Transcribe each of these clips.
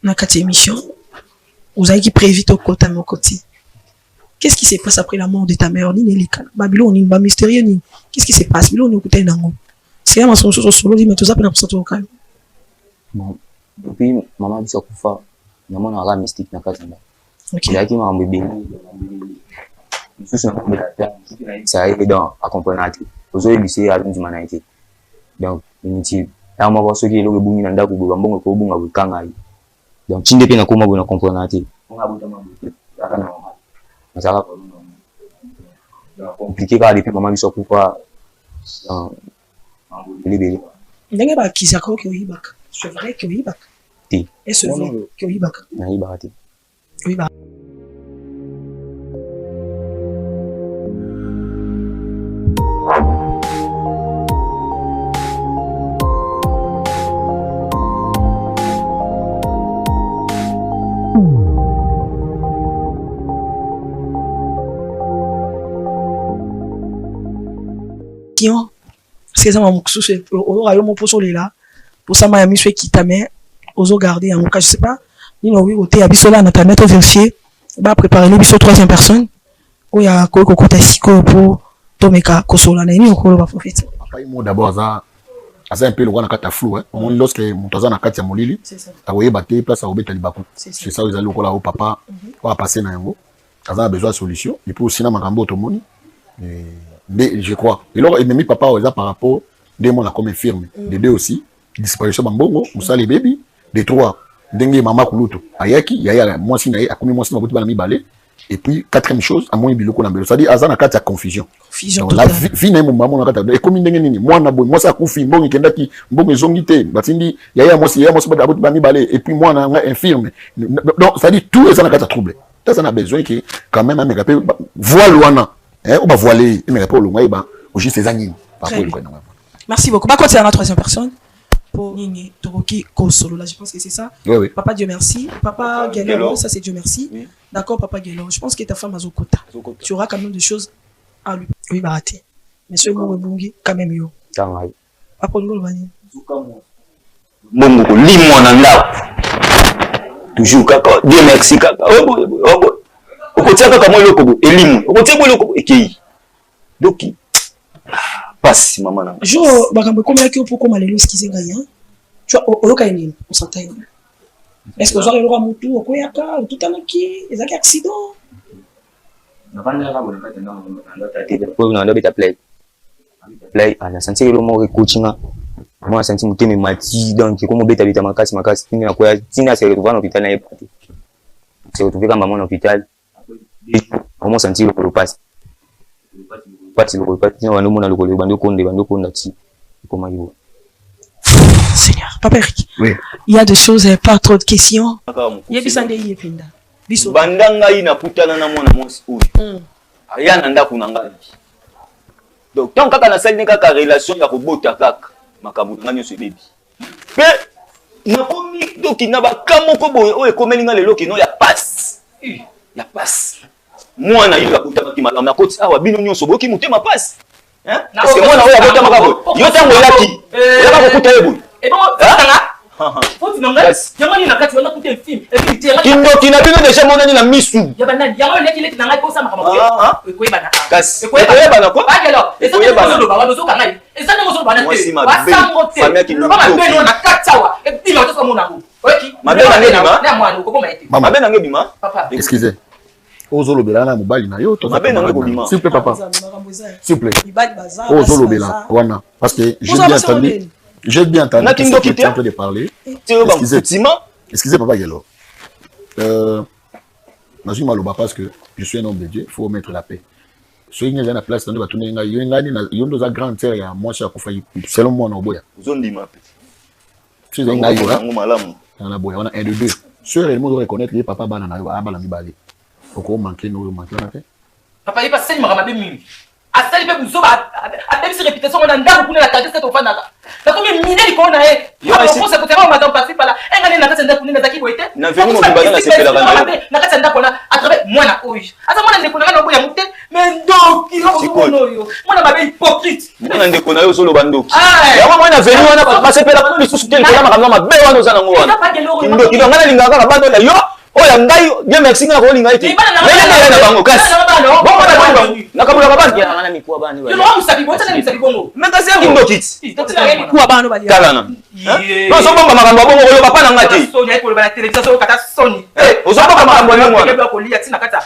dans cette émission, vous avez prévu ton côté à mon côté. Qu'est-ce qui se passe après la mort de ta mère? Babylone, ni mystérieux, ni. Qu'est-ce qui se passe? Babylone, écoutez, non. C'est un mensonge sur solo, dit, mais tout ça, pour l'absence au calme. Bon, depuis maman a dit ça pour faire, maman a un mystique dans le cas. Il a dit, maman, bébé, ça aide à comprendre. Vous avez dit, à l'humanité. Donc, il y a un moment où il y a un boum, il y a un boum, il y a un donc, tu ne peux pas comprendre. Ça va compliqué car depuis maman biso kufa libéré. Ndenge ba kizako ke oyibaka. C'est vrai que oyibaka. Ti. Et c'est vrai que oyibaka. Na yibaka ti. Oyibaka. C'est ça mon souci au royaume pour soler là pour ça Miami fait qui ta mère aux garder en cas je sais pas ni no oui côté abisola na ta mettre vérifier va préparer les biso troisième personne où il y a ko côté siko pour tomeka kosola na ni ko ba profite papa mo d'abord ça un peu le roi na kata flou hein on lorsque montaza na kati ya molili ta voyer battre place à obeta libaku c'est ça ils allaient au papa va passer na yango ça a besoin de solution et puis aussi na makambo to moni je crois. Et alors, ennemi papa, par rapport, des mots comme infirme. Les deux aussi, disparition bambongo, Moussa les bébés, des trois, dengue maman kuluto. Ayaki, yaya, moi si naïe, akumi moi si ma bouti balami balé. Et puis, quatrième chose, à moi, biloko nambelo. C'est-à-dire, azana kata confusion. Confusion. La vie n'est mon maman, et comme une dengue, moi, nabo, moi, ça confi, bon, kendaki, bon, zongité, batindi, yaya, moi, si ma bouti balami balé. Et puis, moi, na infirme. Donc, c'est-à-dire, tout est dans la kata troublé. Ça, ça a besoin que, quand même, un rappel, voile loin. On va voiler, mais pas au loin, au juste ces années. Merci beaucoup. Bah, c'est la troisième personne. Pour Nini, Toroki, Kosolo. Là, je pense que c'est ça. Oui. Papa, Dieu merci. Papa Guélo, ça c'est Dieu merci. Oui. D'accord, Papa Guélo. Je pense que ta femme a Zokota. Tu auras quand même des choses à lui. Oui, baraté. Mais ce mot est quand même yo. Papa, nous le voyons. Bongo, lis-moi dans là. Toujours, kaka. Dieu merci, kaka. Okotia kaka moi lokobo elimu okotia bo lokobo ekei doki passe maman na jo bakambe comme yaki pour comme alelo skize ngai hein tu vois oyoka nini on s'entend est-ce que vous avez le droit mutu okoyaka tout anaki ezaki accident na banda la bonne kata na ndo tati ko na ndo beta play ana senti le mo coachinga moi senti muteme mati donc comme beta makasi tini na koya tina se retrouver en hôpital na yepati se retrouver comme maman en hôpital. Comment sentir le passe? Le passe, Seigneur, Papa Eric. Oui. Il y a des choses, pas trop de questions. Il y a des gens qui sont bandanga ina putana na mwana monsi uyu. Ayana ndaku nanga. Donc tant kaka na sali kaka relation ya kobota kaka makabu ngani so baby. Pe na komi doki na ba kamoko boye o ekomeli nga lelo kino ya passe. Ya passe. Moi na yika kutama ki malama koti awa bino nyonso boki mutema passe. Hein? Parce que moi na oya bota makabo. Yo tango yaki. Yaka kokuta yebo. Et bon, faut tinanga. Yamani na kati wana kuta film. Et puis tira. Kindo kina bino déjà monani na misu. Yabana yamani leki leki nanga ko sama kama. Ko yebana. Kas. Ko yebana ko? Ba gelo. Et ça ne ko ba ba zo kangai. Et ça ne ko zo bana te. Ba sango te. Ba ma beno na katawa. Et puis ma to sa mona ko. Oki. Mabena ngedima. Na mwana ko koma ete. Mabena ngedima. Papa. Excusez. Ozolo belana mobali na yo to. Mabena ngedima. S'il vous plaît papa. S'il vous plaît. Ozolo belana wana parce que j'ai bien entendu. J'ai bien entendu que tu es en train de parler. Excusez papa Gelo. Nazui maloba parce que je suis un homme de Dieu, il faut mettre la paix. So il y a la place dans le bâton nga yo ngani na yo ndo za grande terre ya moi cha kufa selon moi na boya. Zondima. Tu sais nga yo là. Dans la boya on a un de deux. Sœur elle me reconnaître que papa bana na yo abala mibale. Oko manquer no manquer na fait. Papa il passe seulement mabe mimi. Asali pe buzo ba a se réputation on a ndako kuna la tête cette ofana ka. Na comme mineli ko na e. Yo on pense que madame passer par là. Engane na katenda kuna zaki boite. Na venu mo bibana na sepela rando. Na katenda kuna à travers moi na oyi. Asa moi na ndeko na boya mute mais donc il faut no yo. Moi na mabe hypocrite. Na na ndeko na yo solo bandoki yango mwana venu wana basepela bano lisusu te likola makambo mabe wana oza nango wana kindoki donc ngana lingaka kaka bando yo oya ngai bien merci ngana kolinga ete nayena na bango kasi bongo na bango nakamula bangi ngana mikuwa bani yo no musabi bota na musabi bongo meka se kindoki mikuwa bano bali kalana no so bongo makambo bongo oyo papa na ngati soni ko ba television so kata soni ozoboka makambo ni mwana ko lia tina kata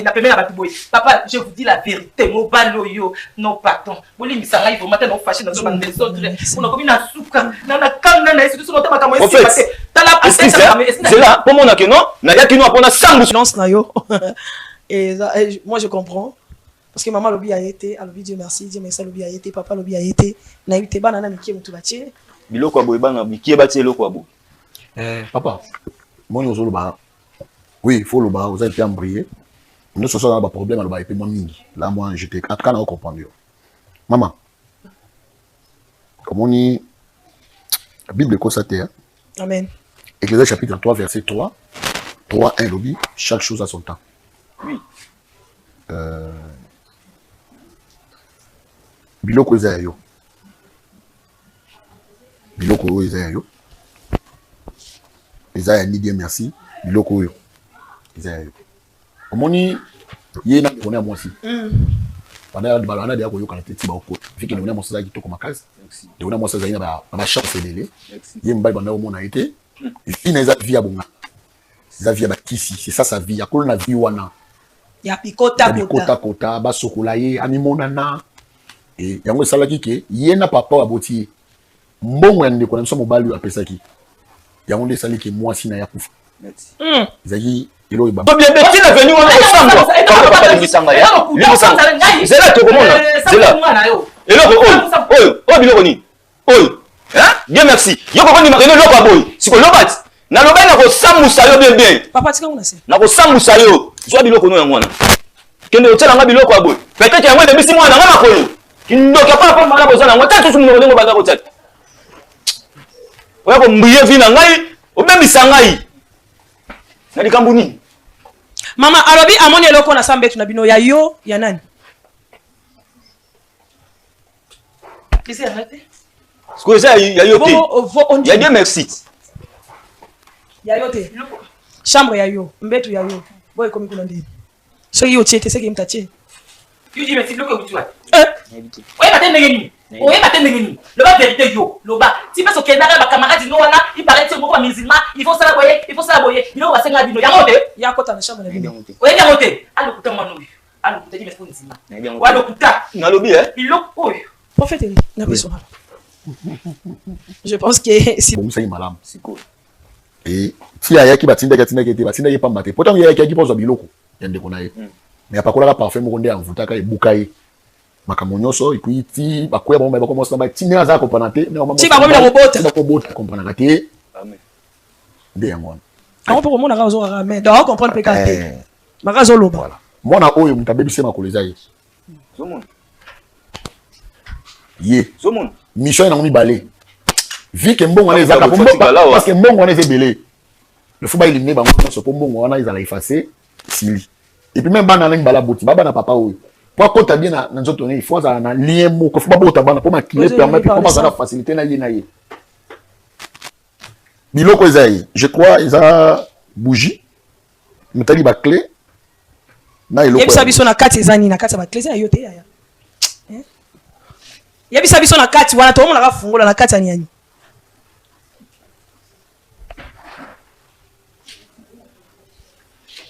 na pemela batu boy papa je vous dis la vérité mo balo yo non pardon boli misanga il faut matin no fashion dans bande des autres on a comme na suka na kanga na esu so no tama kama esi passé tala c'est là pour mon que non na ya kino apona sangu silence na yo et moi je comprends parce que maman lobi a été à lobi Dieu merci lobi a été papa lobi a été na été bana na mikie mutu batie biloko aboy bana mikie batie eloko abo papa moi ozolo ba oui faut le ba vous êtes bien briller nous ce soir on a pas problème le ba et puis moi mingi là moi j'étais en tout cas on comprend yo maman comme on dit la Bible constate amen Ecclésiaste chapitre 3 verset 3 3:1 lobby chaque chose a son temps. Oui. Biloko eza yo. Biloko oyo eza yo. Eza ya ni bien merci. Biloko oyo eza yo. Omoni ye na kona mwasi. Bana balana dia ko yo kana teti ba ko. Fiki na mwasi za kitoko makazi. De ona mwasi za ina ba chance lele. Ye mbali bana o mona été. Il eza via bonga. Za via ba kisi, c'est ça sa vie. Ya ko na vie wana. Ya pikota kota ba sokola ye animona na. Et yango salaki ke ye na papa aboti mbongo ya ndeko na biso mobali apesaki yango nde salaki mwasi na ya kufa zaki ilo iba bien beti na venu wana osangwa papa de misanga ya limusanga zela to komona zela oyo biloko ni oyo bien merci yoko koni makene loko aboy siko lobati na lobai na ko samusa yo bien papa tika ngona se na ko samusa yo zwa biloko no yango wana kende otela nga biloko aboy peut-être yango de bisi mwana nga makoyo kindoki apa mala bozana ngo tatu sumu ngo banga botata oya ko mbuye vina ngai obebisa ngai na likambu nini mama alobi amoni eloko na sambetu na bino ya yo ya nani kisi arrête Siko ça ya yo te ya Dieu merci ya yo te chambre ya yo mbetu ya yo boy komi kuna ndini so yo tiete seki mtatie you dis merci loko kutua oye batende ngeni oye batende ngeni le ba vérité yo lo ba ti peso kendaka ba camarade no wana il paraît que moko musulman il faut ça boyer bino ba senga bino yango te ya kota na chambre na bino oye yango te alo kuta mwana oyo alo kuta di mefu nzima walo kuta ngalobi biloko oyo prophète na biso je pense que si bon ça y malam siko et si ayaki batinda ke pamba te pourtant yaki pozo biloko yande kona ye mais apakola ka parfum moko nde amvuta ka ebuka ye makambo nyonso ikuiti bakoya bomba ba commencer ba tine aza ko panate na si ba bomba robota ba ko bota comprendre te nde yango on peut comprendre ka zo ra mais donc comprendre pe ka te makazo loba voilà mona oyo mutabebise makolo za ye zomon ye zomon mission na mibale vi ke mbongo wana ezaka parce que mbongo wana ezebele le faut ba éliminer bango so po mbongo wana ezala effacer sili et puis même bana bala boti baba na papa oyo pour kota bien na nzoto ne il faut ça na lien moko faut ba bota bana pour makile permettre pour ça faciliter na ye biloko ezai je crois eza bougie metali ba clé na eloko yebisa biso na kati ezani na kati ba clé ya yo te ya yebisa biso na kati wana to mona ka fungola na kati ani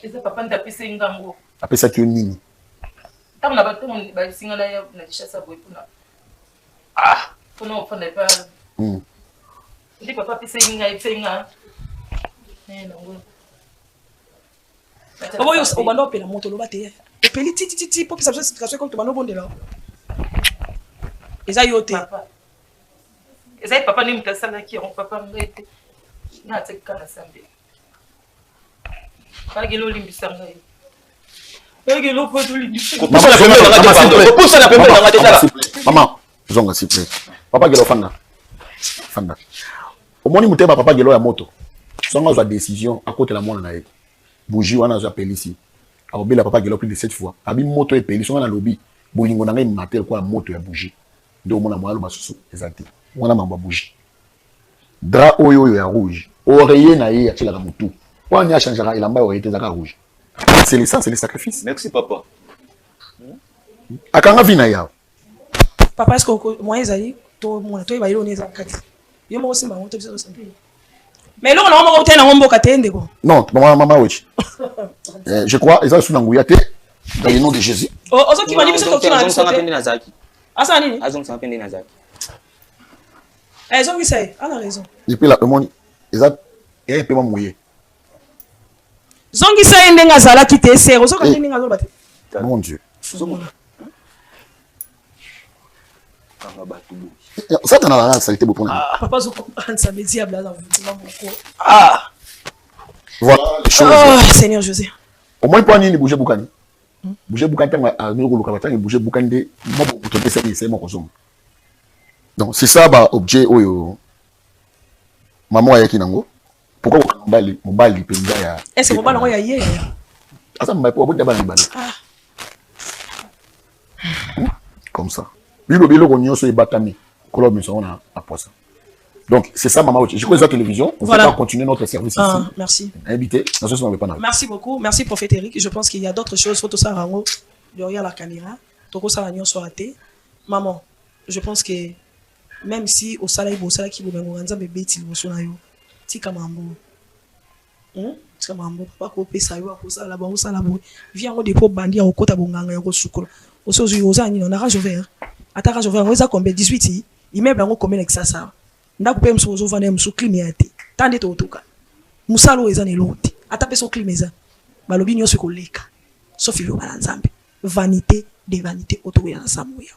eza papa ndapise ngango apesa ki nini tamna bato ba singala ya na chasa boy puna puna ofanda pa ndi papa pise ngai psenga nango obo yo obando pela moto lo bate epeli titi po pisa situation comme to bano bondela eza yo te eza papa ni mtasala ki on papa ngete na tseka na sambe bagelo limbisa ngai bagelo po to limbisa pousse la pembe na ngatela maman zonga s'il plaît papa gelo fanda omoni muteba papa gelo ya moto songa za décision à côté la mona na ye bougie wana za pelisi abobela papa gelo plus de 7 fois abi moto e peli songa na lobby bolingo na ngai matel kwa moto ya bougie nde omona mwalo basusu eza te wana mambo ya bougie drap oyo ya rouge oreiller na ye atielaka motu wana ye achangeaka elamba ya oreiller te ezaka rouge c'est le sang c'est le sacrifice merci papa akanga vi na ye awa papa est-ce que moyen ezali tomona toyeba ye oni eza kati yo moko simba yango to biso tosampi mais eloko nango moko te nango mboka te ndeko non mama wechi je crois eza sous na nguya te dans le nom de Jésus ozokima ni biso tokima na biso te nazaki asa nini azongisa mpe nde nazaki ezongisa ye ana raison epuis la omoni eza eya epema moye zongisa ye ndenge azalaki te ser ozoka te ndenge azoloba te mon Dieu Satan a la saleté pour papa ça me dit à blague voilà les choses Seigneur José au moins pas ni bouger boukani bouger boukani à nous le cavatin bouger boukani de moi pour te laisser c'est mon consomme donc c'est ça bah objet oyo maman ya kinango pourquoi mobali penga ya est-ce que mobali ya yé asa mba pour bout d'abali bali comme ça bilo ko nyonso ebatami kolo miso na aposa donc c'est ça maman je crois que la télévision on va continuer notre service ici merci invité merci beaucoup merci prophète Eric je pense qu'il y a d'autres choses faut tout ça rango derrière la caméra toko ça la nyonso raté maman je pense que même si au salaire qui vous mengonza bébé ti boso na yo tika mambo tika mambo pas ko pesa yo ko sala ba sala bo vient ngo dépôt bandi ya okota bonganga yo ko sukola osozo yo za ni on a rage vert ataka je vais ça combien 18 immeuble ngo combien avec ça ndako pe mso zo vana mso climaté tande to toka musalo eza ne lote ata pe so climeza balobi nyonso ko leka sauf yo bala nzambe vanité des vanités autour ya samoya